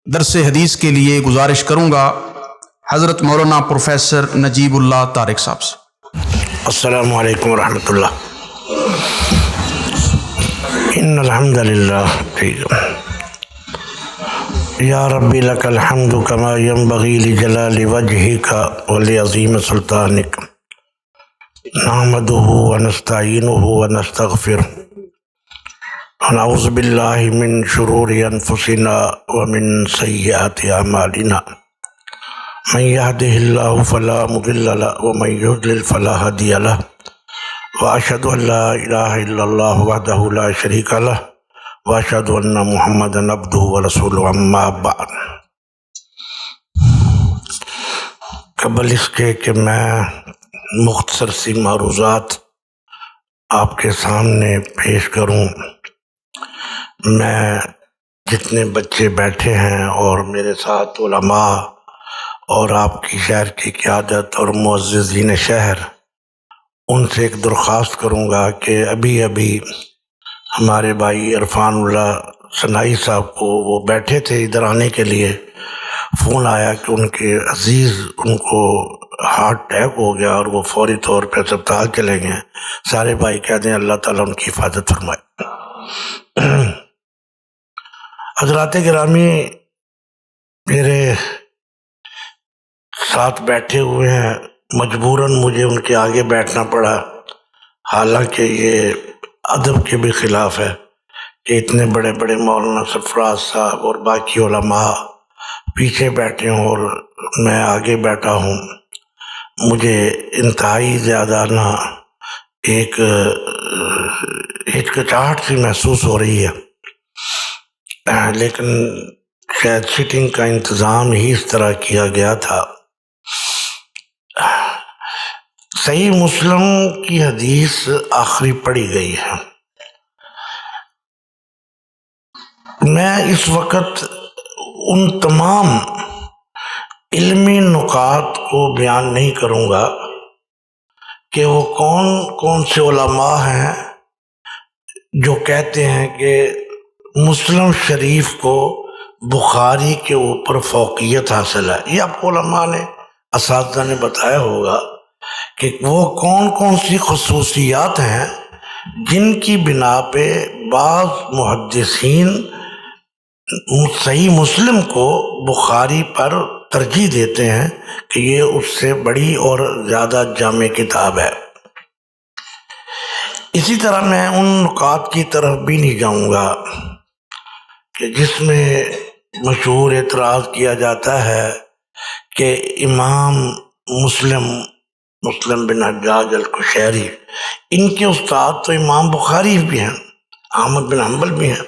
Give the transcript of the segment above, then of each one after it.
درس حدیث کے لیے گزارش کروں گا حضرت مولانا پروفیسر نجیب اللہ طارق صاحب سے۔ السلام علیکم ورحمۃ اللہ۔ ان الحمد للہ یا ربی لک الحمد کما ینبغی لجلال وجہک ولعظیم سلطانک، نحمدہ ونستعینہ ونستغفرہ ونعوذ باللہ من شرور انفسنا ومن سیئات اعمالنا، من یہدہ اللہ فلا مضل له ومن یضلل فلا ہادی له، واشہد ان لا الہ الا اللہ وحدہ لا شریک له، واشہد ان محمدا عبدہ ورسولہ، اما بعد۔ قبل اس کے کہ میں مختصر سی معروضات آپ کے سامنے پیش کروں، میں جتنے بچے بیٹھے ہیں اور میرے ساتھ علماء اور آپ کی شہر کی قیادت اور معززین شہر، ان سے ایک درخواست کروں گا کہ ابھی ہمارے بھائی عرفان اللہ ثنائی صاحب کو، وہ بیٹھے تھے ادھر آنے کے لیے، فون آیا کہ ان کے عزیز ان کو ہارٹ اٹیک ہو گیا اور وہ فوری طور پہ اسپتال چلے گئے۔ سارے بھائی کہتے ہیں اللہ تعالیٰ ان کی حفاظت فرمائے۔ حضرات گرامی، میرے ساتھ بیٹھے ہوئے ہیں، مجبوراً مجھے ان کے آگے بیٹھنا پڑا، حالانکہ یہ ادب کے بھی خلاف ہے کہ اتنے بڑے بڑے مولانا سرفراز صاحب اور باقی علماء پیچھے بیٹھے ہوں اور میں آگے بیٹھا ہوں۔ مجھے انتہائی زیادہ ایک ہچکچاہٹ سی محسوس ہو رہی ہے، لیکن شاید سیٹنگ کا انتظام ہی اس طرح کیا گیا تھا۔ صحیح مسلم کی حدیث آخری پڑھی گئی ہے۔ میں اس وقت ان تمام علمی نکات کو بیان نہیں کروں گا کہ وہ کون سے علماء ہیں جو کہتے ہیں کہ مسلم شریف کو بخاری کے اوپر فوقیت حاصل ہے۔ یہ آپ کو علماء نے، اساتذہ نے بتایا ہوگا کہ وہ کون سی خصوصیات ہیں جن کی بنا پہ بعض محدثین صحیح مسلم کو بخاری پر ترجیح دیتے ہیں کہ یہ اس سے بڑی اور زیادہ جامع کتاب ہے۔ اسی طرح میں ان نکات کی طرف بھی نہیں جاؤں گا کہ جس میں مشہور اعتراض کیا جاتا ہے کہ امام مسلم بن حجاج القشیری، ان کے استاد تو امام بخاری بھی ہیں، احمد بن حنبل بھی ہیں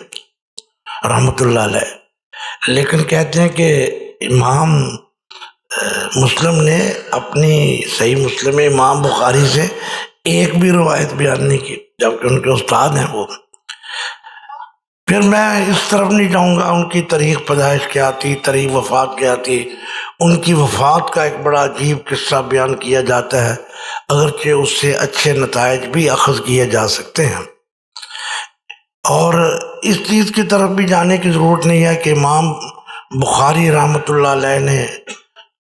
رحمۃ اللہ علیہ، لیکن کہتے ہیں کہ امام مسلم نے اپنی صحیح مسلم امام بخاری سے ایک بھی روایت بیان نہیں کی، جبکہ ان کے استاد ہیں وہ۔ پھر میں اس طرف نہیں جاؤں گا ان کی تاریخ پیدائش کیا تھی، تاریخ وفات کیا تھی۔ ان کی وفات کا ایک بڑا عجیب قصہ بیان کیا جاتا ہے، اگرچہ اس سے اچھے نتائج بھی اخذ کیے جا سکتے ہیں، اور اس چیز کی طرف بھی جانے کی ضرورت نہیں ہے کہ امام بخاری رحمۃ اللہ علیہ نے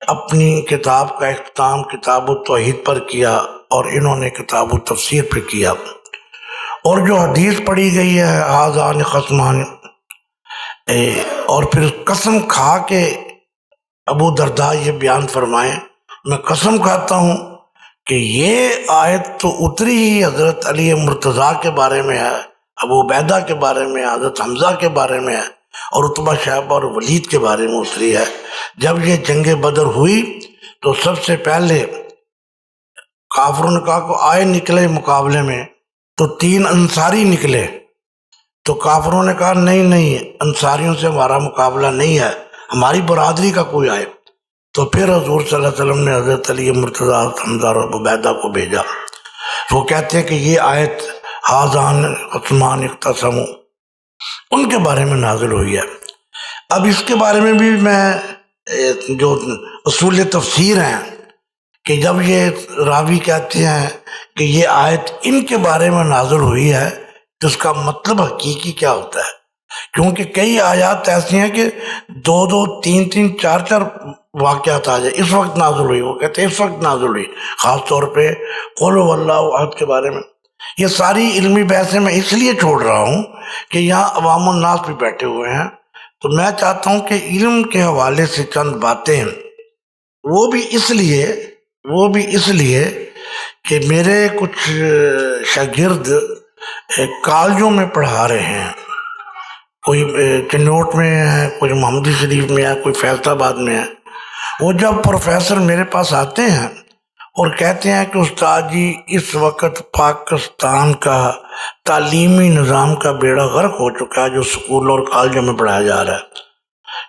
اپنی کتاب کا اختتام کتاب التوحید پر کیا اور انہوں نے کتاب التفسیر پہ کیا، اور جو حدیث پڑھی گئی ہے ھذان خصمان، اور پھر قسم کھا کے ابو درداء یہ بیان فرمائیں، میں قسم کھاتا ہوں کہ یہ آیت تو اتری ہی حضرت علی مرتضیٰ کے بارے میں ہے، ابو عبیدہ کے بارے میں، حضرت حمزہ کے بارے میں ہے، اور عتبہ شیبہ اور ولید کے بارے میں اتری ہے۔ جب یہ جنگ بدر ہوئی تو سب سے پہلے کافروں نے کہا کہ آئے نکلے مقابلے میں، تو 3 انصاری نکلے، تو کافروں نے کہا نہیں انصاریوں سے ہمارا مقابلہ نہیں ہے، ہماری برادری کا کوئی آئے۔ تو پھر حضور صلی اللہ علیہ وسلم نے حضرت علی مرتضیٰ، حمزہ اور ابو عبیدہ کو بھیجا۔ وہ کہتے ہیں کہ یہ آیت ھذان خصمان اختصموا ان کے بارے میں نازل ہوئی ہے۔ اب اس کے بارے میں بھی میں جو اصول تفسیر ہیں کہ جب یہ راوی کہتے ہیں کہ یہ آیت ان کے بارے میں نازل ہوئی ہے تو اس کا مطلب حقیقی کیا ہوتا ہے؟ کیونکہ کئی آیات ایسی ہیں کہ دو دو تین تین چار چار واقعات آ جائے. اس وقت نازل ہوئی، وہ کہتے ہیں اس وقت نازل ہوئی، خاص طور پہ قل هو اللہ احد کے بارے میں. یہ ساری علمی بحثیں میں اس لیے چھوڑ رہا ہوں کہ یہاں عوام الناس بھی بیٹھے ہوئے ہیں، تو میں چاہتا ہوں کہ علم کے حوالے سے چند باتیں، وہ بھی اس لیے کہ میرے کچھ شاگرد کالجوں میں پڑھا رہے ہیں، کوئی چنوٹ میں ہے، کوئی محمدی شریف میں ہے، کوئی فیصل آباد میں ہے. وہ جب پروفیسر میرے پاس آتے ہیں اور کہتے ہیں کہ استاد جی اس وقت پاکستان کا تعلیمی نظام کا بیڑا غرق ہو چکا ہے جو اسکولوں اور کالجوں میں پڑھایا جا رہا ہے،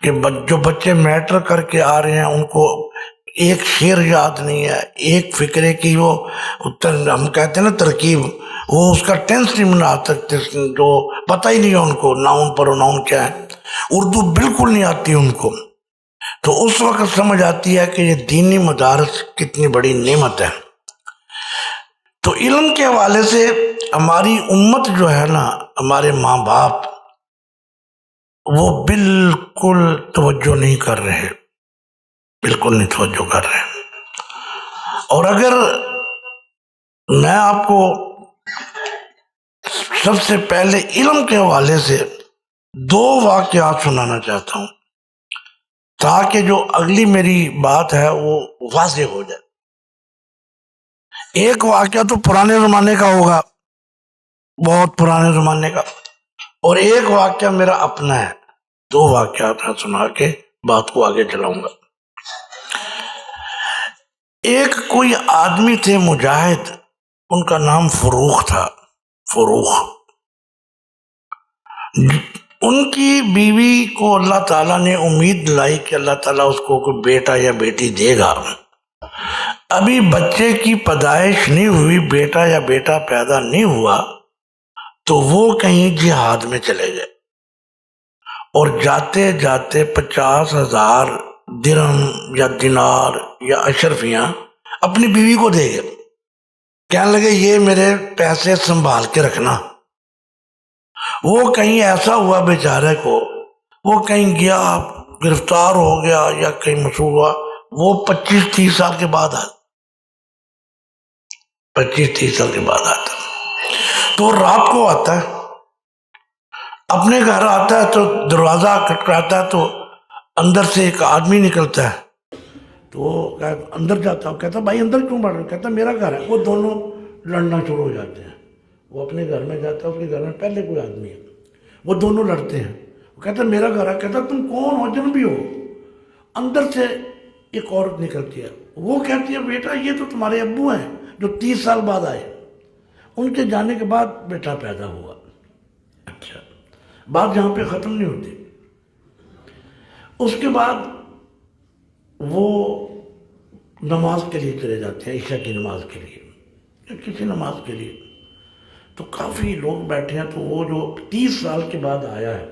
کہ جو بچے میٹرک کر کے آ رہے ہیں ان کو ایک شعر یاد نہیں ہے، ایک فقرے کی وہ ہم کہتے ہیں نا ترکیب، وہ اس کا ٹینس نہیں بنا سکتے، جو پتہ ہی نہیں ہے ان کو ناؤن پروناؤن کیا ہے، اردو بالکل نہیں آتی ان کو. تو اس وقت سمجھ آتی ہے کہ یہ دینی مدارس کتنی بڑی نعمت ہے. تو علم کے حوالے سے ہماری امت جو ہے نا، ہمارے ماں باپ وہ بالکل توجہ نہیں کر رہے، بالکل نہیں توجہ کر رہے. اور اگر میں آپ کو سب سے پہلے علم کے حوالے سے دو واقعات سنانا چاہتا ہوں تاکہ جو اگلی میری بات ہے وہ واضح ہو جائے. ایک واقعہ تو پرانے زمانے کا ہوگا، بہت پرانے زمانے کا، اور ایک واقعہ میرا اپنا ہے. دو واقعات میں سنا کے بات کو آگے چلاؤں گا. ایک کوئی آدمی تھے مجاہد، ان کا نام فروخ تھا. فروخ، ان کی بیوی کو اللہ تعالیٰ نے امید دلائی کہ اللہ تعالیٰ اس کو کوئی بیٹا یا بیٹی دے گا. ابھی بچے کی پیدائش نہیں ہوئی، بیٹا یا بیٹا پیدا نہیں ہوا، تو وہ کہیں جہاد میں چلے گئے اور جاتے جاتے 50,000 درہم یا دینار یا اشرفیاں اپنی بیوی کو دے گئے. کہنے لگے یہ میرے پیسے سنبھال کے رکھنا. وہ کہیں ایسا ہوا بیچارے کو، وہ کہیں گیا گرفتار ہو گیا یا کہیں مشہور ہوا، وہ 25-30 سال کے بعد آتا، 25-30 سال کے بعد آتا. تو رات کو آتا ہے، اپنے گھر آتا ہے تو دروازہ کھٹکھٹاتا ہے تو اندر سے ایک آدمی نکلتا ہے. تو وہ اندر جاتا ہے، کہتا بھائی اندر کیوں بڑھ رہے؟ کہتا میرا گھر ہے. وہ دونوں لڑنا شروع ہو جاتے ہیں. وہ اپنے گھر میں جاتا ہے، اس کے گھر میں پہلے کوئی آدمی ہے، وہ دونوں لڑتے ہیں. وہ کہتا میرا گھر ہے. کہتا تم کون ہو؟ جنبی ہو. اندر سے ایک عورت نکلتی ہے، وہ کہتی ہے بیٹا یہ تو تمہارے ابو ہیں جو 30 سال بعد آئے، ان کے جانے کے بعد بیٹا پیدا ہوا. اچھا، بات یہاں پہ ختم نہیں ہوتی. اس کے بعد وہ نماز کے لیے چلے جاتے ہیں، عشاء کی نماز کے لیے یا کسی نماز کے لیے. تو کافی لوگ بیٹھے ہیں. تو وہ جو 30 سال کے بعد آیا ہے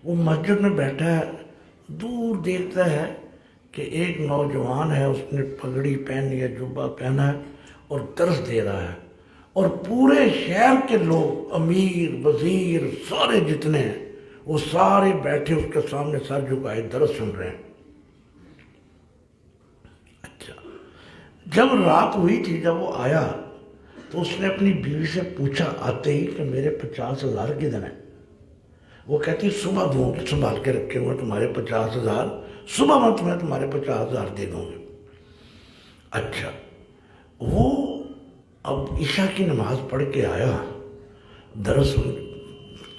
وہ مسجد میں بیٹھا ہے، دور دیکھتا ہے کہ ایک نوجوان ہے، اس نے پگڑی پہنی ہے، جبہ پہنا ہے اور درس دے رہا ہے، اور پورے شہر کے لوگ، امیر وزیر سارے جتنے ہیں وہ سارے بیٹھے اس کے سامنے سر جھکائے درس سن رہے ہیں. اچھا، جب رات ہوئی تھی، جب وہ آیا تو اس نے اپنی بیوی سے پوچھا آتے ہی کہ میرے 50,000 کدھر ہیں؟ وہ کہتی صبح دوں گی، سنبھال کے رکھے ہوئے تمہارے 50,000، صبح میں تمہیں تمہارے 50,000 دے دوں گی. اچھا، وہ اب عشاء کی نماز پڑھ کے آیا، درس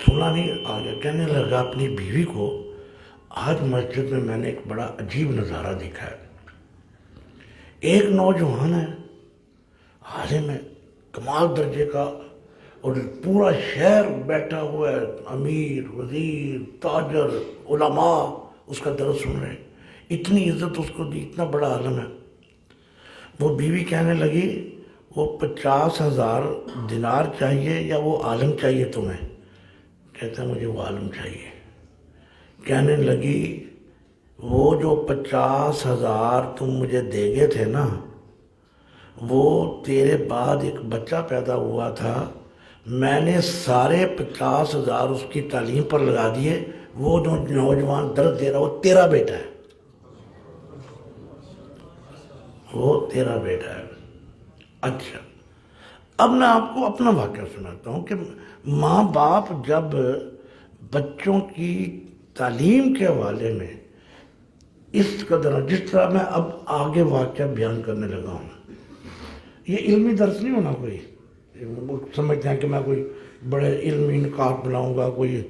سنا نہیں، آگے کہنے لگا اپنی بیوی کو آج مسجد میں نے ایک بڑا عجیب نظارہ دیکھا ہے. ایک نوجوان ہے، عالم ہے، کمال درجے کا، اور پورا شہر بیٹھا ہوا ہے، امیر وزیر تاجر علماء اس کا درس سن رہے ہیں. اتنی عزت اس کو دی، اتنا بڑا عالم ہے. وہ بیوی کہنے لگی وہ 50,000 دینار چاہیے یا وہ عالم چاہیے تمہیں؟ کہتا مجھے وہ عالم چاہیے. کہنے لگی وہ جو 50,000 تم مجھے دے گئے تھے نا، وہ تیرے بعد ایک بچہ پیدا ہوا تھا، میں نے سارے 50,000 اس کی تعلیم پر لگا دیے. وہ جو نوجوان درد دے رہا وہ تیرا بیٹا ہے, وہ تیرا بیٹا ہے. اچھا, اب میں آپ کو اپنا واقعہ سناتا ہوں کہ ماں باپ جب بچوں کی تعلیم کے حوالے میں اس قدر, جس طرح میں اب آگے واقعہ بیان کرنے لگا ہوں, یہ علمی درس نہیں ہونا کوئی. سمجھتے ہیں کہ میں کوئی بڑے علمی نکات بناؤں گا, کوئی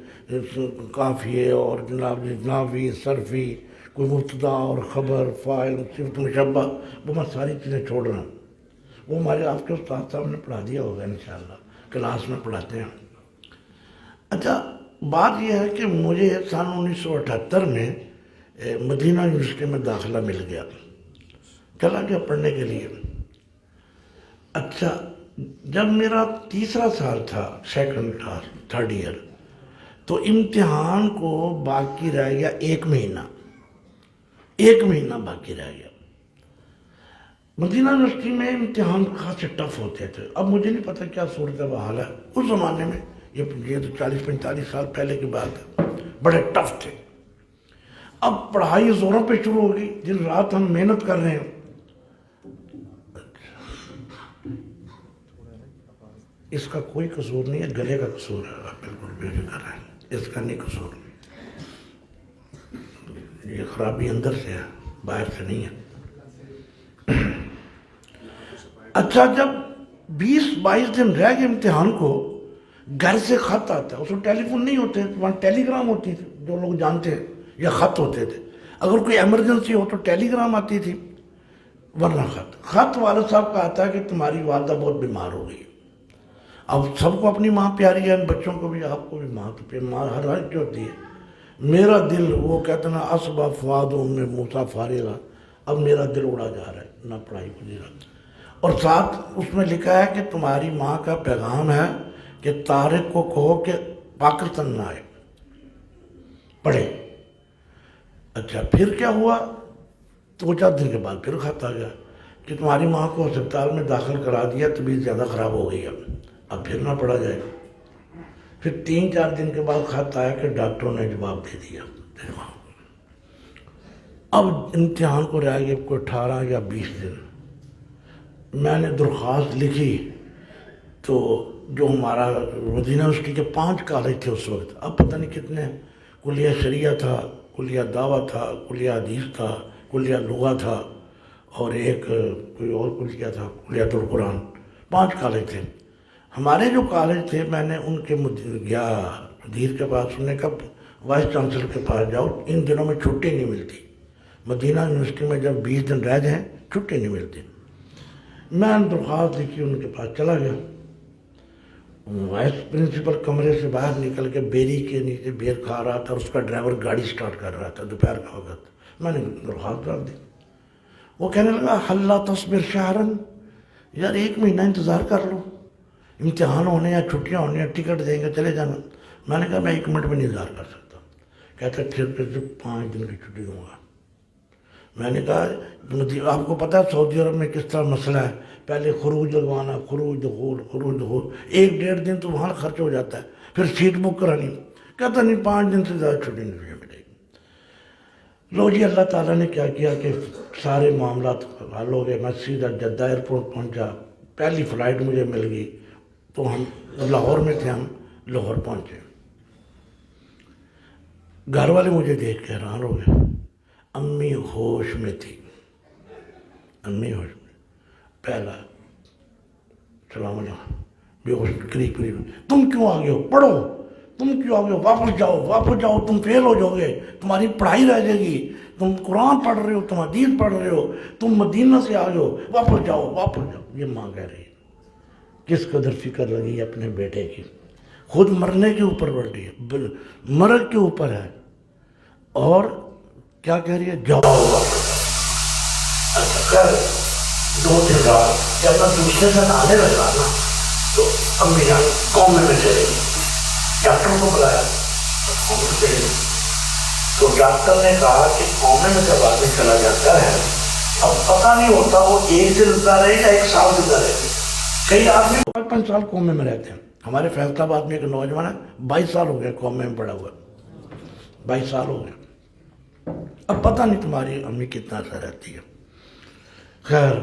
قافیے اور جناب ناوی صرفی, کوئی مبتدا اور خبر فاعل صفت مشبہ, وہ میں ساری چیزیں چھوڑ رہا ہوں. وہ ہمارے آپ کے استاد صاحب نے پڑھا دیا ہوگا انشاءاللہ, کلاس میں پڑھاتے ہیں. اچھا, بات یہ ہے کہ مجھے سن 1978 میں مدینہ یونیورسٹی میں داخلہ مل گیا, چلا گیا پڑھنے کے لیے. اچھا, جب میرا تیسرا سال تھا, سیکنڈ کلاس, تھرڈ ایئر, تو امتحان کو باقی رہ گیا 1 مہینہ, 1 مہینہ باقی رہ گیا. مدینہ یونیورسٹی میں امتحان خاصے ٹف ہوتے تھے. اب مجھے نہیں پتہ کیا صورت حال ہے اس زمانے میں, یہ تو 40-45 سال پہلے کی بات ہے, بڑے ٹف تھے. اب پڑھائی زوروں پہ شروع ہوگی, دن رات ہم محنت کر رہے ہیں. اس کا کوئی قصور نہیں ہے, گلے کا قصور ہے, آپ بالکل بے فکر ہیں, اس کا نہیں قصور. یہ خرابی اندر سے ہے, باہر سے نہیں ہے. اچھا, جب 20-22 دن رہ گئے امتحان کو, گھر سے خط آتا ہے. اس میں ٹیلی فون نہیں ہوتے, وہاں ٹیلی گرام ہوتی تھی, جو لوگ جانتے ہیں, یا خط ہوتے تھے. اگر کوئی ایمرجنسی ہو تو ٹیلی گرام آتی تھی, ورنہ خط والد صاحب کا آتا ہے کہ تمہاری والدہ بہت بیمار ہو گئی. اب سب کو اپنی ماں پیاری ہے, بچوں کو بھی, آپ کو بھی ماں تو ماں ہر ایک کی ہوتی ہے. میرا دل, وہ کہتے ہیں نا, اصبح فؤاد ام موسیٰ فارغا, اب میرا دل اڑا جا رہا ہے, نہ پڑھائی کو دے رہا. اور ساتھ اس میں لکھا ہے کہ تمہاری ماں کا پیغام ہے کہ طارق کو کہو کہ پاکستان نہ آئے, پڑھے. اچھا, پھر کیا ہوا, 2-4 دن کے بعد پھر خط آ گیا کہ تمہاری ماں کو ہسپتال میں داخل کرا دیا, طبیعت زیادہ خراب ہو گئی ہے, اب پھر نہ پڑھا جائے. پھر 3-4 دن کے بعد خط آیا کہ ڈاکٹروں نے جواب دے دیا. اب امتحان کو رہ گئے کوئی 18 یا 20 دن. میں نے درخواست لکھی تو جو ہمارا مدینہ یونیورسٹی کے 5 کالج تھے اس وقت, اب پتہ نہیں کتنے, کلیہ شریعہ تھا, کلیہ دعوت تھا, کلیہ حدیث تھا, کلیہ لغہ تھا, اور ایک کوئی اور کلیہ تھا, کلیۃ القرآن. 5 کالج تھے. ہمارے جو کالج تھے, میں نے ان کے مدیر کے پاس, انہوں نے کہا وائس چانسلر کے پاس جاؤ, ان دنوں میں چھٹی نہیں ملتی. مدینہ یونیورسٹی میں جب 20 دن رہ جائیں چھٹی نہیں ملتی. میں نے درخواست لکھی, ان کے پاس چلا گیا. وائس پرنسپل کمرے سے باہر نکل کے بیری کے نیچے بیر کھا رہا تھا, اور اس کا ڈرائیور گاڑی سٹارٹ کر رہا تھا, دوپہر کا وقت. میں نے درخواست ڈال دی. وہ کہنے لگا حل لا تصبر شہرن, یار 1 مہینہ انتظار کر لو, امتحان ہونے یا چھٹیاں ہونے یا ٹکٹ دیں گے چلے جانا. میں نے کہا میں 1 منٹ بھی نہیں انتظار کر سکتا. کہتا پھر 5 دن کی چھٹی دوں گا. میں نے کہا آپ کو پتہ ہے سعودی عرب میں کس طرح مسئلہ ہے, پہلے خروج لگوانا, خروج دخول, 1-1.5 دن تو وہاں خرچ ہو جاتا ہے, پھر سیٹ بک کرانی. کہتا نہیں 5 دن سے زیادہ چھٹی نہیں ملے گی. لو جی, اللہ تعالیٰ نے کیا کیا کہ سارے معاملات حل ہو گئے. میں سیدھا جدہ ایئرپورٹ پہنچا, پہلی فلائٹ مجھے مل گئی. تو ہم لاہور میں تھے, ہم لاہور پہنچے. گھر والے مجھے دیکھ کے حیران ہو گئے. امی ہوش میں تھی, امی ہوش میں. پہلا سلام علیکم, بے ہوش قریب, تم کیوں آ گئے ہو, پڑھو, تم کیوں آ گئے ہو, واپس جاؤ, تم فیل ہو جاؤ گے, تمہاری پڑھائی رہ جائے گی, تم قرآن پڑھ رہے ہو, تم حدیث پڑھ رہے ہو, تم مدینہ سے آ گئے ہو, واپس جاؤ. یہ ماں کہہ رہی ہے. کس قدر فکر لگی اپنے بیٹے کی, خود مرنے کے اوپر بڑھ رہی ہے, مرگ کے اوپر ہے, اور کیا کہہ رہی ہے, جاؤ. اچھا, 2-3 رات جب میں دوسرے دن آنے لگا نا, تو امی جان قومے میں چلے گئی. ڈاکٹر کو بلایا, تو ڈاکٹر نے کہا کہ قومے میں جب آدمی چلا جاتا ہے, اب پتہ نہیں ہوتا وہ 1 دن زندہ رہے یا 1 سال زندہ رہے. کئی آدمی 5 سال قومے میں رہتے ہیں. ہمارے فیصلہ آباد میں ایک نوجوان ہے 22 سال ہو گئے قوم میں پڑا ہوا، 22 سال ہو گئے، اب پتہ نہیں تمہاری امی کتنا عرصہ رہتی ہے۔ خیر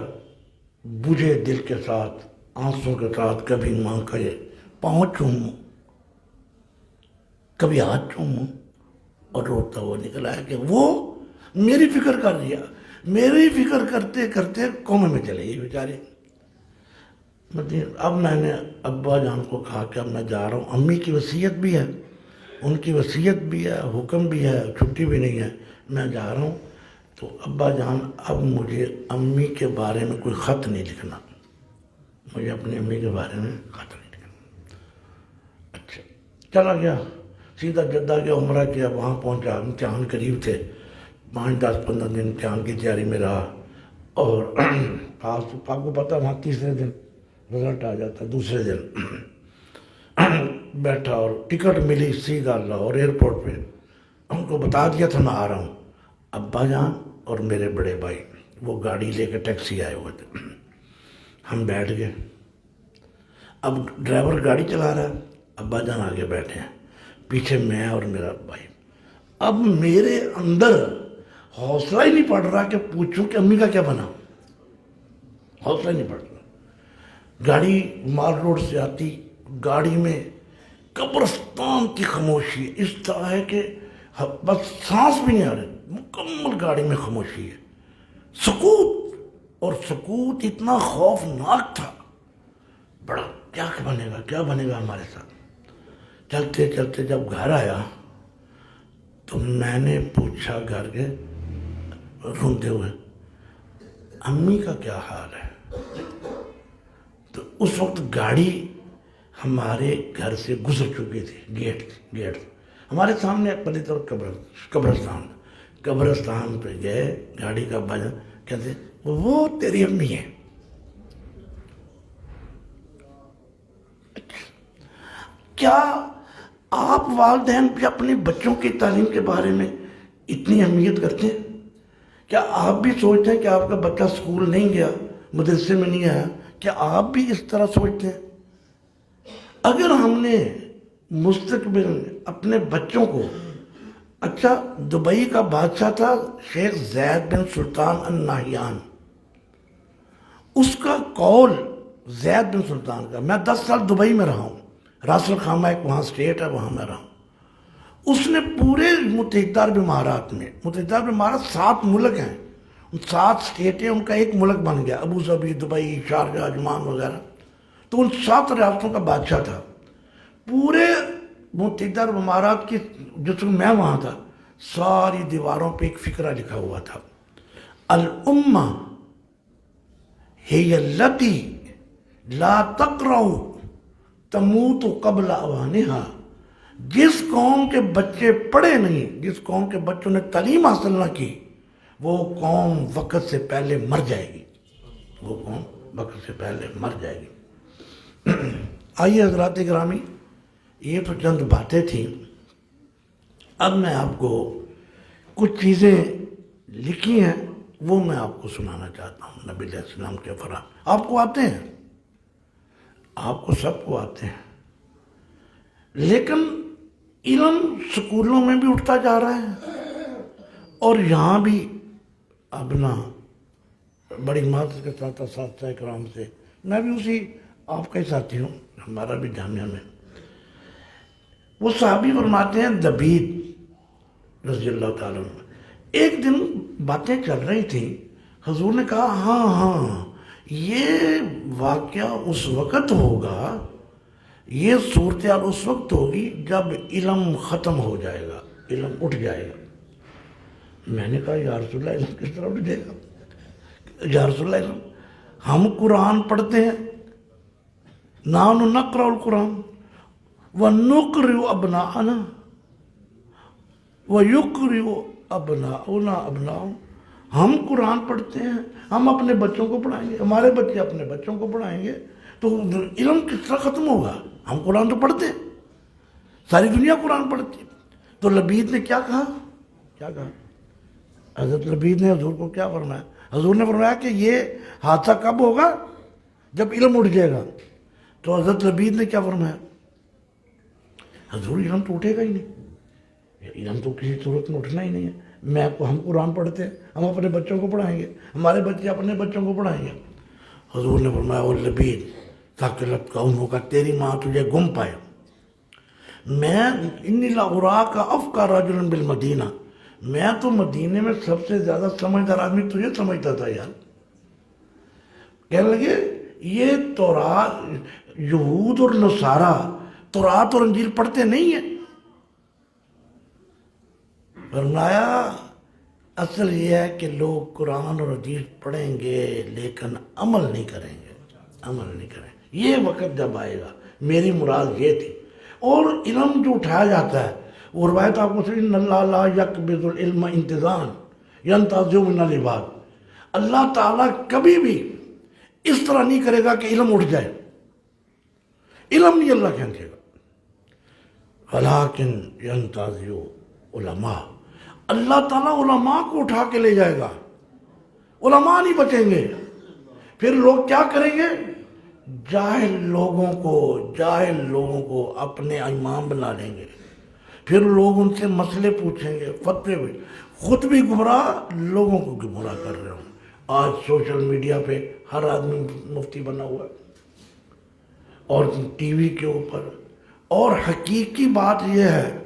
بجھے دل کے ساتھ آنسوں کے ساتھ کبھی ماں کا یہ پاؤں چوموں، کبھی ہاتھ چوموں، اور روتا ہوا نکل آیا کہ وہ میری فکر کر دیا، میری فکر کرتے کرتے قوم میں چلے گئی بیچاری۔ اب میں نے ابا جان کو کہا کہ اب میں جا رہا ہوں، امی کی وصیت بھی ہے، ان کی وصیت بھی ہے، حکم بھی ہے، چھٹی بھی نہیں ہے، میں جا رہا ہوں۔ تو ابا جان اب مجھے امی کے بارے میں کوئی خط نہیں لکھنا، مجھے اپنی امی کے بارے میں خط نہیں لکھنا۔ اچھا چلا گیا، سیدھا جدہ گیا، عمرہ کیا، وہاں پہنچا، امتحان قریب تھے، 5-10-15 دن امتحان کی تیاری میں رہا، اور آپ کو پتہ وہاں تیسرے دن رزلٹ آ جاتا، دوسرے دن بیٹھا اور ٹکٹ ملی سیدھا لاہور ایئرپورٹ پہ، ان کو بتا دیا تھا میں آ رہا ہوں۔ ابا جان اور میرے بڑے بھائی وہ گاڑی لے کے ٹیکسی آئے ہوئے تھے، ہم بیٹھ گئے، اب ڈرائیور گاڑی چلا رہا ہے، ابا جان آگے بیٹھے ہیں، پیچھے میں اور میرا بھائی۔ اب میرے اندر حوصلہ ہی نہیں پڑ رہا کہ پوچھوں کہ امی کا کیا بنا، حوصلہ ہی نہیں پڑ رہا۔ گاڑی مال روڈ سے آتی، گاڑی میں قبرستان کی خاموشی اس طرح ہے کہ بس سانس بھی نہیں آ رہی، مکمل گاڑی میں خاموشی ہے، سکوت، اور سکوت اتنا خوفناک تھا، بڑا کیا بنے گا ہمارے ساتھ۔ چلتے چلتے جب گھر آیا تو میں نے پوچھا گھر کے روندے ہوئے، امی کا کیا حال ہے؟ تو اس وقت گاڑی ہمارے گھر سے گزر چکی تھی، گیٹ ہمارے سامنے پہلی طرف قبرستان پہ گئے، گاڑی کا بجا، کہتے وہ تیری امی ہے۔ کیا آپ والدین بھی اپنے بچوں کی تعلیم کے بارے میں اتنی اہمیت کرتے ہیں؟ کیا آپ بھی سوچتے ہیں کہ آپ کا بچہ اسکول نہیں گیا، مدرسے میں نہیں آیا؟ کیا آپ بھی اس طرح سوچتے ہیں؟ اگر ہم نے مستقبل میں اپنے بچوں کو، اچھا دبئی کا بادشاہ تھا شیخ زید بن سلطان النہیان، اس کا قول زید بن سلطان کا، میں 10 سال دبئی میں رہا ہوں، راس الخامہ ایک وہاں اسٹیٹ ہے، وہاں میں رہا ہوں، اس نے پورے متحدہ عرب امارات میں، متحدہ عرب امارات 7 ملک ہیں، 7 اسٹیٹیں، ان کا ایک ملک بن گیا، ابو ظبی، دبئی، شارجہ، عجمان وغیرہ، تو ان 7 ریاستوں کا بادشاہ تھا۔ پورے متحدہ عرب امارات کی، جس میں میں وہاں تھا، ساری دیواروں پہ ایک فقرہ لکھا ہوا تھا، الامہ ہی التی لا تقرأ تموت قبل اوانہا، جس قوم کے بچے پڑھے نہیں، جس قوم کے بچوں نے تعلیم حاصل نہ کی، وہ قوم وقت سے پہلے مر جائے گی، وہ قوم وقت سے پہلے مر جائے گی۔ آئیے حضرات گرامی، یہ تو چند باتیں تھیں، اب میں آپ کو کچھ چیزیں لکھی ہیں وہ میں آپ کو سنانا چاہتا ہوں، نبی علیہ السلام کے فرمان آپ کو آتے ہیں، آپ کو سب کو آتے ہیں، لیکن علم سکولوں میں بھی اٹھتا جا رہا ہے، اور یہاں بھی اپنا بڑی معذرت کے ساتھ اساتذہ کرام سے، میں بھی اسی آپ کا ہی ساتھی ہوں، ہمارا بھی جامعہ میں، وہ صحابی فرماتے ہیں لبید رضی اللہ تعالیٰ عنہ، ایک دن باتیں چل رہی تھیں، حضور نے کہا ہاں یہ واقعہ اس وقت ہوگا، یہ صورتحال اس وقت ہوگی جب علم ختم ہو جائے گا، علم اٹھ جائے گا۔ میں نے کہا یا رسول اللہ علم کس طرح اٹھ جائے گا؟ یا رسول اللہ علم، ہم قرآن پڑھتے ہیں، نحن نقرأ القرآن ونقرئ ابناءنا ویقرئ ابناؤنا ابناؤہم، ہم قرآن پڑھتے ہیں، ہم اپنے بچوں کو پڑھائیں گے، ہمارے بچے اپنے بچوں کو پڑھائیں گے، تو علم کس طرح ختم ہوگا؟ ہم قرآن تو پڑھتے ہیں، ساری دنیا قرآن پڑھتی ہے۔ تو لبید نے کیا کہا؟ حضرت لبید نے حضور کو کیا فرمایا؟ حضور نے فرمایا کہ یہ حادثہ کب ہوگا؟ جب علم اٹھ جائے گا۔ تو حضرت لبید نے کیا فرمایا؟ حضور علم تو اٹھے گا ہی نہیں، علم تو کسی صورت میں اٹھنا ہی نہیں ہے۔ ہم قرآن پڑھتے ہیں، ہم اپنے بچوں کو پڑھائیں گے، ہمارے بچے اپنے بچوں کو پڑھائیں گے۔ حضور نے فرمایا واللبید ثقلت قومک، تیری ماں تجھے گم پائے۔ میں انی لاراک افقہ رجل بالمدینہ، میں تو مدینے میں سب سے زیادہ سمجھدار آدمی تجھے سمجھتا تھا یار۔ کہنے لگے یہ تورات، یہود اور نصارہ تورات اور انجیل پڑھتے نہیں ہیں۔ فرمایا اصل یہ ہے کہ لوگ قرآن اور حدیث پڑھیں گے لیکن عمل نہیں کریں گے، عمل نہیں کریں گے۔ یہ وقت جب آئے گا، میری مراد یہ تھی۔ اور علم جو اٹھایا جاتا ہے، وہ روایت آپ کو سنی، ان اللہ لا یقبض العلم انتظام ینتزع من العباد، اللہ تعالیٰ کبھی بھی اس طرح نہیں کرے گا کہ علم اٹھ جائے، علم نہیں اللہ کھینچے گا، ولیکن ینتزع علماء، اللہ تعالیٰ علماء کو اٹھا کے لے جائے گا، علماء نہیں بچیں گے۔ پھر لوگ کیا کریں گے؟ جاہل لوگوں کو اپنے امام بنا لیں گے، پھر لوگ ان سے مسئلے پوچھیں گے، فتوے بھی، خود بھی گمراہ، لوگوں کو گمراہ کر رہے ہوں۔ آج سوشل میڈیا پہ ہر آدمی مفتی بنا ہوا ہے، اور ٹی وی کے اوپر۔ اور حقیقی بات یہ ہے،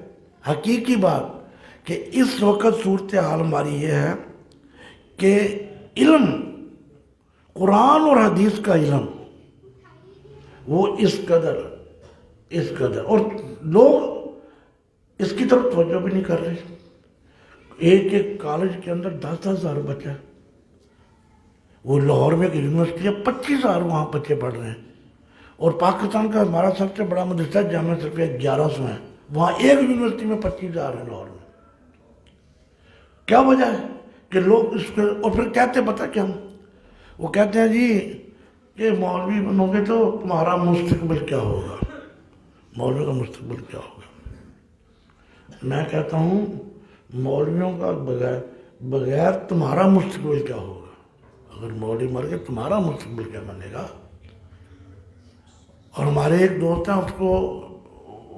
حقیقی بات کہ اس وقت صورتحال ہماری یہ ہے کہ علم، قرآن اور حدیث کا علم، وہ اس قدر اور لوگ اس کی طرف توجہ بھی نہیں کر رہے۔ ایک کالج کے اندر 10,000 بچہ، وہ لاہور میں ایک یونیورسٹی ہے، 25,000 وہاں بچے پڑھ رہے ہیں، اور پاکستان کا ہمارا سب سے بڑا مدرسہ جامعہ صرف 1100 ہے، وہاں ایک یونیورسٹی میں 25,000 ہیں لاہور میں۔ کیا وجہ ہے کہ لوگ اس کو، اور پھر کہتے پتہ کیا ہم، وہ کہتے ہیں جی کہ مولوی بنو گے تو تمہارا مستقبل کیا ہوگا، مولوی کا مستقبل کیا ہوگا۔ میں کہتا ہوں مولویوں کا بغیر تمہارا مستقبل کیا ہوگا؟ اگر مولوی مر گئے تمہارا مستقبل کیا بنے گا؟ اور ہمارے ایک دوست ہیں، اس کو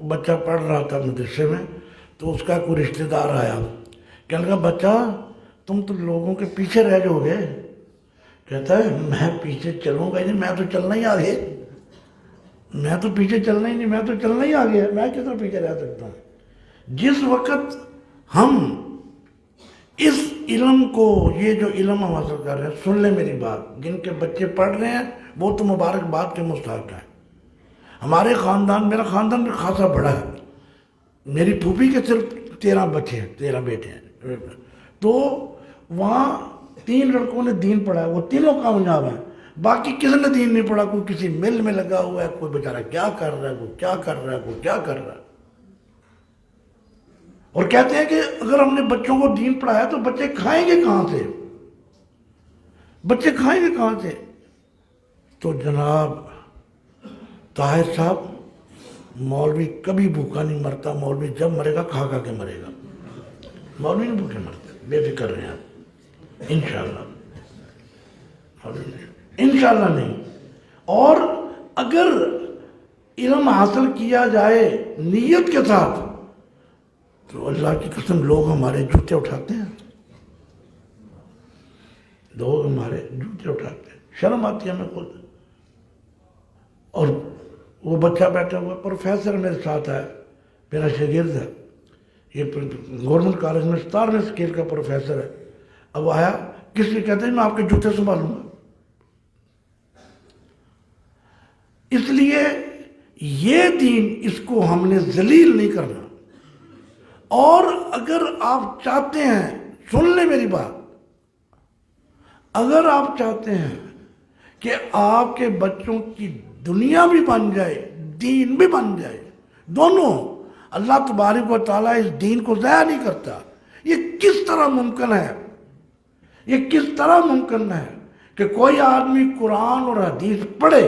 بچہ پڑھ رہا تھا مدرسے میں، تو اس کا کوئی رشتہ دار آیا، کہنے لگا بچہ تم تو لوگوں کے پیچھے رہ جاؤ گے۔ کہتا ہے میں پیچھے چلوں گا ہی نہیں، میں تو چلنا ہی آگے، میں تو پیچھے چلنا ہی نہیں، میں تو چلنا ہی آگے، میں کتنا پیچھے رہ سکتا ہوں۔ جس وقت ہم اس علم کو، یہ جو علم ہم حاصل کر رہے ہیں، سن لیں میری بات، جن کے بچے پڑھ رہے ہیں وہ تو مبارکباد کے مستحق ہیں۔ ہمارے خاندان، میرا خاندان خاصا بڑا ہے، میری پھوپھی کے صرف 13 بچے ہیں، 13 بیٹے ہیں، تو وہاں 3 لڑکوں نے دین پڑھا ہے، وہ تینوں کامیاب ہیں، باقی کسی نے دین نہیں پڑھا، کوئی کسی مل میں لگا ہوا ہے، کوئی بیچارہ کیا کر رہا ہے، کوئی کیا کر رہا ہے، کوئی کیا کر رہا ہے۔ اور کہتے ہیں کہ اگر ہم نے بچوں کو دین پڑھایا تو بچے کھائیں گے کہاں سے، بچے کھائیں گے کہاں سے؟ تو جناب طاہر صاحب، مولوی کبھی بھوکا نہیں مرتا، مولوی جب مرے گا کھا کے مرے گا، مولوی نہیں بھوکے مرتے، بے فکر رہے ہیں انشاءاللہ، انشاءاللہ نہیں۔ اور اگر علم حاصل کیا جائے نیت کے ساتھ تو اللہ کی قسم لوگ ہمارے جوتے اٹھاتے ہیں، لوگ ہمارے جوتے اٹھاتے ہیں، شرم آتی ہے ہمیں خود۔ اور وہ بچہ بیٹھا ہوا پروفیسر میرے ساتھ ہے، میرا شاگرد ہے، یہ گورنمنٹ کالج میں 17ویں اسکیل کا پروفیسر ہے۔ اب آیا، کس لیے؟ کہتے ہیں میں آپ کے جوتے سنبھالوں گا۔ اس لیے یہ دین، اس کو ہم نے ذلیل نہیں کرنا۔ اور اگر آپ چاہتے ہیں، سن لیں میری بات، اگر آپ چاہتے ہیں کہ آپ کے بچوں کی دنیا بھی بن جائے، دین بھی بن جائے، دونوں، اللہ تبارک و تعالیٰ اس دین کو ضائع نہیں کرتا۔ یہ کس طرح ممکن ہے؟ یہ کس طرح ممکن ہے کہ کوئی آدمی قرآن اور حدیث پڑھے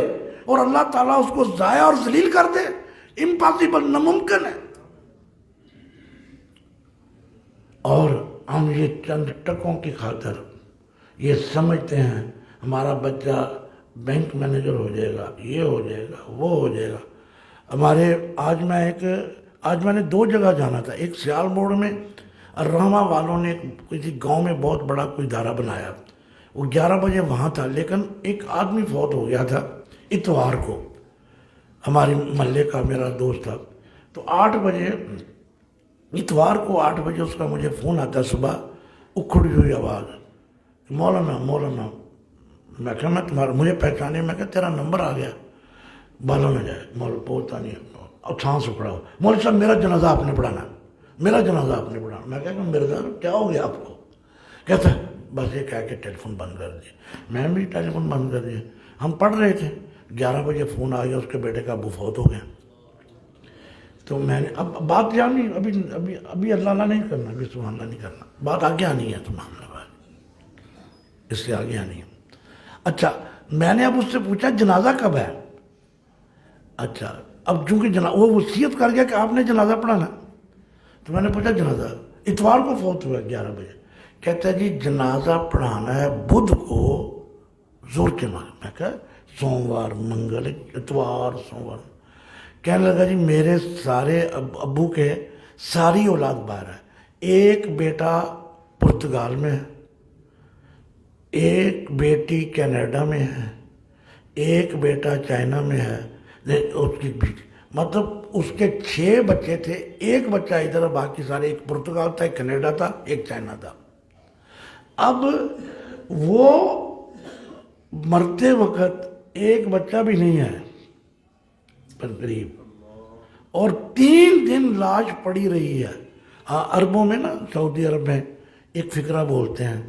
اور اللہ تعالیٰ اس کو ضائع اور ذلیل کر دے؟ امپاسبل، ناممکن ہے۔ اور ہم یہ چند ٹکوں کی خاطر یہ سمجھتے ہیں ہمارا بچہ بینک مینیجر ہو جائے گا، یہ ہو جائے گا، وہ ہو جائے گا۔ ہمارے آج میں ایک آج میں نے 2 جگہ جانا تھا، ایک سیال موڑ میں الرحمہ والوں نے کسی گاؤں میں بہت بڑا کوئی ادارہ بنایا، وہ 11 بجے وہاں تھا، لیکن ایک آدمی فوت ہو گیا تھا اتوار کو، ہمارے محلے کا میرا دوست تھا، تو 8 بجے اتوار کو 8 بجے اس کا مجھے فون آتا ہے صبح، اکھڑی ہوئی آواز، مولانا مولانا، میں کہا میں تمہارا، مجھے پہچانے، میں کہا تیرا نمبر آ گیا، بالوں میں جائے، مولا بولتا نہیں، اور چھانس اکھڑا ہو، مولوی صاحب میرا جنازہ آپ نے پڑھانا، میرا جنازہ آپ نے پڑھانا، میں کہا کہ مرزا کیا ہو گیا آپ کو؟ کہتا ہے بس یہ کہہ کے ٹیلی فون بند کر دیا، میں بھی ٹیلی فون بند کر دیا، ہم پڑھ رہے تھے، 11 بجے فون آ گیا اس کے بیٹے کا ابو فوت ہو گیا، تو میں نے اب بات جانی، ابھی اللہ اللہ نہیں کرنا، ابھی سبحان اللہ نہیں کرنا، بات آگے آنی ہے سبحان اللہ، اس سے آگے آنی ہے۔ اچھا میں نے اب اس سے پوچھا جنازہ کب ہے؟ اچھا اب چونکہ وہ وصیت کر گیا کہ آپ نے جنازہ پڑھانا، تو میں نے پوچھا جنازہ اتوار کو فوت ہوا 11 بجے، کہتا ہے جی جنازہ پڑھانا ہے بدھ کو زور کے مارے، میں کہا سوموار منگل اتوار سوموار، کہنے لگا جی میرے سارے ابو کے ساری اولاد باہر ہے، ایک بیٹا پرتگال میں ہے، ایک بیٹی کینیڈا میں ہے، ایک بیٹا چائنا میں ہے، اس کی بیٹی، مطلب اس کے 6 بچے تھے، ایک بچہ ادھر، باقی سارے، ایک پرتگال تھا، ایک کینیڈا تھا، ایک چائنا تھا۔ اب وہ مرتے وقت ایک بچہ بھی نہیں ہے قریب، اور 3 دن لاش پڑی رہی ہے۔ ہاں عربوں میں نا، سعودی عرب میں ایک فقرہ بولتے ہیں،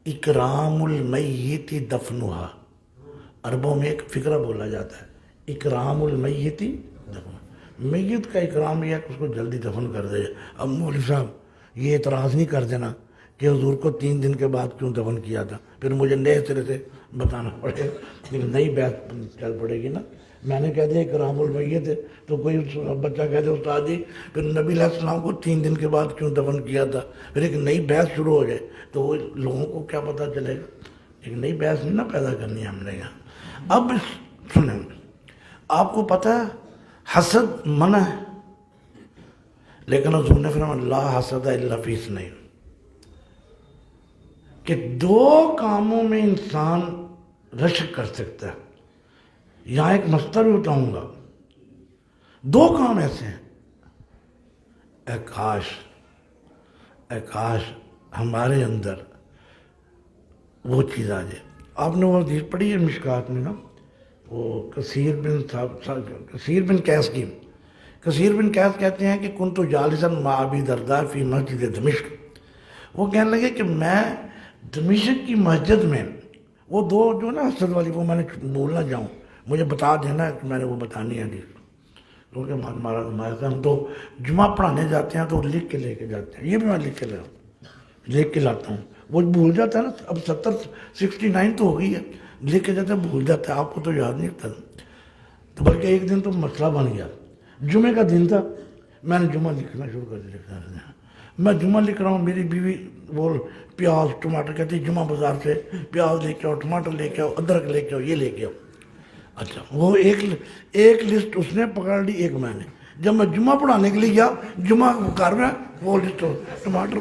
اکرام المیت دفنہا، عربوں میں ایک فقرہ بولا جاتا ہے، اکرام المیت دفن، میت کا اکرام یہ ہے کہ اس کو جلدی دفن کر دے۔ اب مولوی صاحب یہ اعتراض نہیں کر دینا کہ حضور کو 3 دن کے بعد کیوں دفن کیا تھا، پھر مجھے نئے سرے سے بتانا پڑے گا، لیکن نئی بحث چل پڑے گی نا۔ میں نے کہہ دیا اکرام المیت ہے، تو کوئی بچہ کہہ دے استاد جی پھر نبی علیہ السلام کو 3 دن کے بعد کیوں دفن کیا تھا، پھر ایک نئی بحث شروع ہو جائے تو وہ لوگوں کو کیا پتہ چلے گا، ایک نئی بحث نہیں نا پیدا کرنی ہم نے یہاں۔ اب سنیں، آپ کو پتہ ہے حسد منع ہے، لیکن حضور نے فرمایا لا حسد الا فی اثنین، کہ 2 کاموں میں انسان رشک کر سکتا ہے۔ یہاں ایک مسئلہ بھی بتاؤں گا، 2 کام ایسے ہیں، اے کاش ہمارے اندر وہ چیز آ جائے۔ آپ نے وہ حدیث پڑھی ہے مشکات میں نا، وہ کثیر بن قیس کی، کثیر بن قیس کہتے ہیں کہ کنت جالسا مع ابی درداء فی مسجد دمشق، وہ کہنے لگے کہ میں دمشق کی مسجد میں، وہ 2 جو نا حسد والی، وہ میں نے بھول نہ جاؤں، مجھے بتا دینا کہ میں نے وہ بتانی ہے حدیث، کیونکہ ہمارے ہم تو جمعہ پڑھانے جاتے ہیں تو لکھ کے لے کے جاتے ہیں، یہ بھی میں لکھ کے لاتا ہوں، وہ بھول جاتا ہے نا، اب 69 تو ہو گئی ہے، لکھ کے جاتا ہے بھول جاتا ہے، آپ کو تو یاد نہیں ہوتا، تو بلکہ ایک دن تو مسئلہ بن گیا، جمعے کا دن تھا، میں نے جمعہ لکھنا شروع کر دیا، میں جمعہ لکھ رہا ہوں، میری بیوی وہ پیاز ٹماٹر کہتی جمعہ بازار سے پیاز لے کے آؤ، ٹماٹر لے کے آؤ، ادرک لے کے آؤ، یہ لے کے آؤ۔ اچھا وہ ایک لسٹ اس نے پکڑ لی، ایک میں نے، جب میں جمعہ پڑھانے کے لیے گیا، جمعہ کر رہا وہ لسٹ ٹماٹر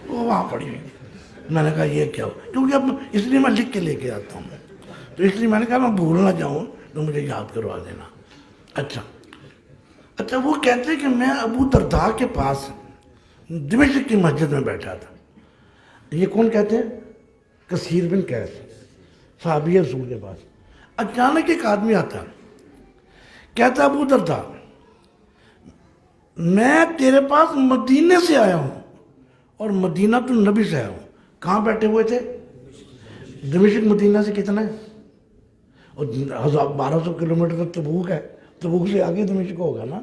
وہ وہاں پڑی ہوئی، میں نے کہا یہ کیا ہو، کیونکہ اب اس لیے میں لکھ کے لے کے آتا ہوں، تو اس لیے میں نے کہا میں بھول نہ جاؤں تو مجھے یاد کروا دینا۔ اچھا وہ کہتے ہیں کہ میں ابو درداء کے پاس دمشق کی مسجد میں بیٹھا تھا، یہ کون کہتے ہیں؟ کثیر بن قیس، صحابی رسول کے پاس، اچانک ایک آدمی آتا کہتا ابو درداء میں تیرے پاس مدینے سے آیا ہوں اور مدینہ تو نبی سے آیا ہوں۔ کہاں بیٹھے ہوئے تھے؟ دمشق مدینہ سے کتنا ہے؟ اور 1200 کلومیٹر تک تبوک ہے، تبوک سے آگے دمشق ہوگا نا،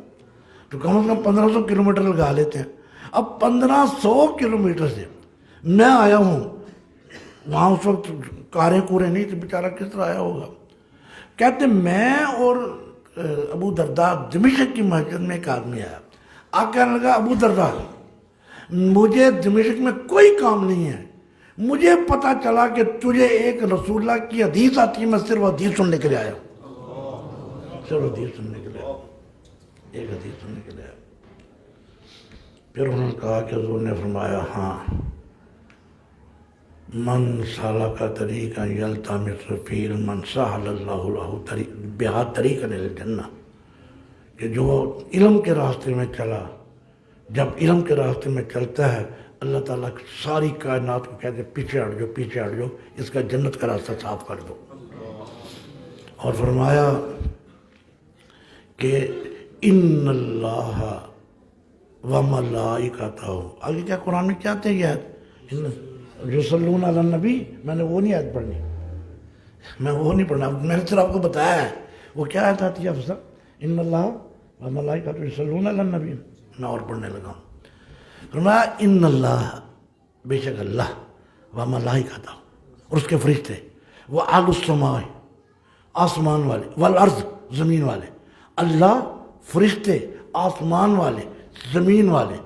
تو کم از کم 1500 کلومیٹر لگا لیتے ہیں۔ اب 1500 کلومیٹر سے میں آیا ہوں، وہاں اس وقت کاریں کوریں نہیں تھے، بیچارہ کس طرح آیا ہوگا۔ کہتے میں اور ابو درداء دمشق کی مسجد میں ایک آدمی آیا، کہنے لگا ابو درداء مجھے دمشق میں کوئی کام نہیں ہے، مجھے پتا چلا کہ تجھے ایک رسول اللہ کی حدیث آتی ہے، میں صرف حدیث سننے کے لیے آیا ہوں، صرف حدیث سننے کے لیے۔ ایک حدیث سننے کے لیے. پھر انہوں نے کہا کہ حضور نے فرمایا ہاں من سالک طریقا یلتمس فیہ علما سہل اللہ لہ بہا طریقا الی الجنہ، کہ جو علم کے راستے میں چلا، جب علم کے راستے میں چلتا ہے اللہ تعالیٰ ساری کائنات کو کہتے ہیں پیچھے ہٹ جاؤ پیچھے ہٹ جاؤ، اس کا جنت کا راستہ صاف کر دو. اور فرمایا کہ ان اللہ و ملائکتہ، آگے کیا قرآن میں کیا آتے ہیں یہ آیت یصلون علی النبی، میں نے وہ نہیں آیت پڑھنی، میں وہ نہیں پڑھنا، میں نے صرف آپ کو بتایا ہے وہ کیا آیت آتی ہے افضل، ان اللہ و ملائکتہ یصلون علی النبی. میں اور پڑھنے لگا ہوں. فرمایا ان اللہ، بے شک اللہ، و ملائکتہ، اور اس کے فرشتے، وہ اہل السماء، آسمان والے، والارض، زمین والے، اللہ، فرشتے، آسمان والے، زمین والے،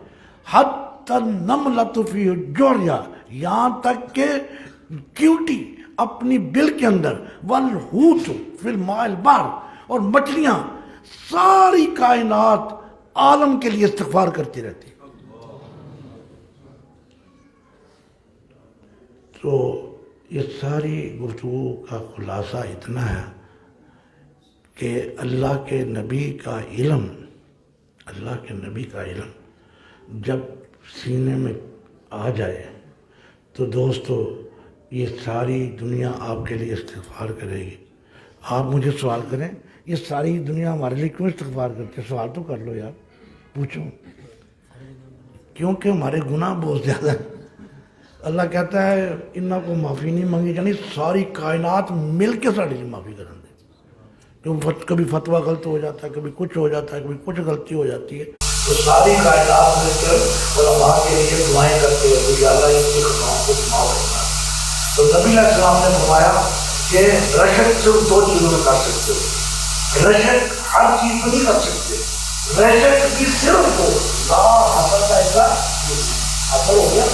حتی النملۃ فی جوریہ، یہاں تک کہ کیوٹی اپنی بل کے اندر، والحوت فی الماء البحر، اور مچھلیاں، ساری کائنات عالم کے لیے استغفار کرتی رہتی. تو یہ ساری گفتگو کا خلاصہ اتنا ہے کہ اللہ کے نبی کا علم، اللہ کے نبی کا علم جب سینے میں آ جائے تو دوستو یہ ساری دنیا آپ کے لیے استغفار کرے گی. آپ مجھے سوال کریں یہ ساری دنیا ہمارے لیے کیوں استغفار کرتے ہیں؟ سوال تو کر لو یار، پوچھو. کیونکہ ہمارے گناہ بہت زیادہ ہیں. اللہ کہتا ہے انہاں کو معافی نہیں مانگی، یعنی ساری کائنات مل کے ساڑی سے معافی کریں دے. کبھی فتویٰ غلط ہو جاتا ہے، کبھی کچھ ہو جاتا ہے، کبھی کچھ غلطی ہو جاتی ہے، تو ساری کائنات مل کر علماء کے لیے دعائیں کرتے ہیں کہ یا اللہ ان کی خطاؤں کو معاف کرنا. تو نبی علیہ السلام نے فرمایا کہ رشک صرف دو چیزوں میں کر سکتے ہو. رشک ہر چیز میں نہیں کر سکتے، رشک بھی صرف دو، لا حسد کا ایسا حسد ہو گیا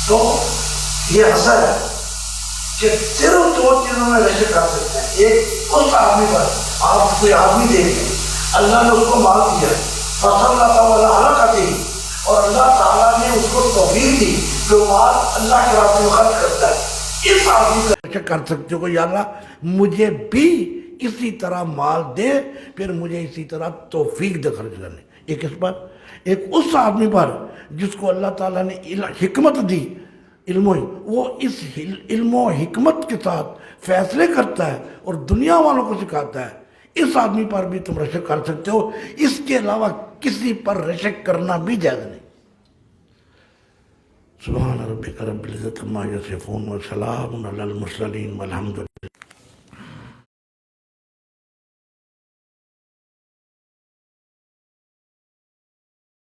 تو یہ حسد ہے کہ صرف دو چیزوں میں رشک کر سکتے ہیں. ایک اس آدمی پر، آپ کوئی آدمی دیکھیں اللہ نے اس کو مال دیا، فصل اللہ تعالیٰ کرتی، اور اللہ تعالیٰ نے اس کو توفیق دی جو مال اللہ کے راستے میں خرچ کرتا ہے. اس آدمی کا رشک کر سکتے ہو کہ یا اللہ مجھے بھی اسی طرح مال دے، پھر مجھے اسی طرح توفیق دے خرچ کرنے. ایک اس پر، ایک اس آدمی پر جس کو اللہ تعالیٰ نے حکمت دی، وہ اس علم و حکمت کے ساتھ فیصلے کرتا ہے اور دنیا والوں کو سکھاتا ہے. اس آدمی پر بھی تم رشک کر سکتے ہو، اس کے علاوہ کسی پر رشک کرنا بھی جائز نہیں. سبحان ربک رب العزت عما یصفون وسلام علی المرسلین والحمد للہ.